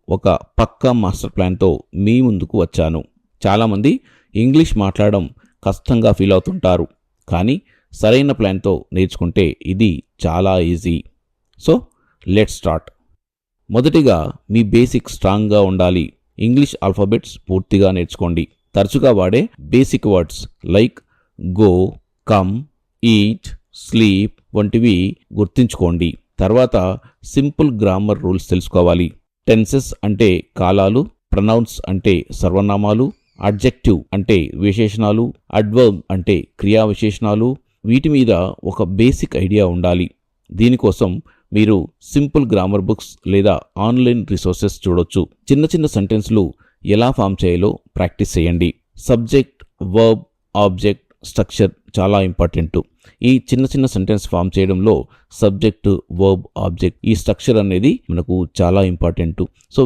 ఒక పక్కా మాస్టర్ ప్లాన్తో మీ ముందుకు వచ్చాను. చాలామంది ఇంగ్లీష్ మాట్లాడడం కష్టంగా ఫీల్ అవుతుంటారు, కానీ సరైన ప్లాన్తో నేర్చుకుంటే ఇది చాలా ఈజీ. So let's start. మొదటిగా మీ బేసిక్ స్ట్రాంగ్గా ఉండాలి. ఇంగ్లీష్ ఆల్ఫాబెట్స్ పూర్తిగా నేర్చుకోండి. తరచుగా వాడే basic words like go, come, eat, sleep వంటివి గుర్తుంచుకోండి. తర్వాత సింపుల్ గ్రామర్ రూల్స్ తెలుసుకోవాలి. టెన్సెస్ అంటే కాలాలు, ప్రొనౌన్స్ అంటే సర్వనామాలు, అడ్జెక్టివ్ అంటే విశేషణాలు, అడ్వర్బ్ అంటే క్రియా విశేషణాలు. వీటి మీద ఒక బేసిక్ ఐడియా ఉండాలి. దీనికోసం మీరు సింపుల్ గ్రామర్ బుక్స్ లేదా ఆన్లైన్ రిసోర్సెస్ చూడొచ్చు. చిన్న చిన్న సెంటెన్స్లు ఎలా ఫామ్ చేయాలో ప్రాక్టీస్ చేయండి. సబ్జెక్ట్, వర్బ్, ఆబ్జెక్ట్, స్ట్రక్చర్ చాలా ఇంపార్టెంట్. ఈ చిన్న చిన్న సెంటెన్స్ ఫామ్ చేయడంలో సబ్జెక్టు, వర్బ్, ఆబ్జెక్ట్, ఈ స్ట్రక్చర్ అనేది మనకు చాలా ఇంపార్టెంట్. సో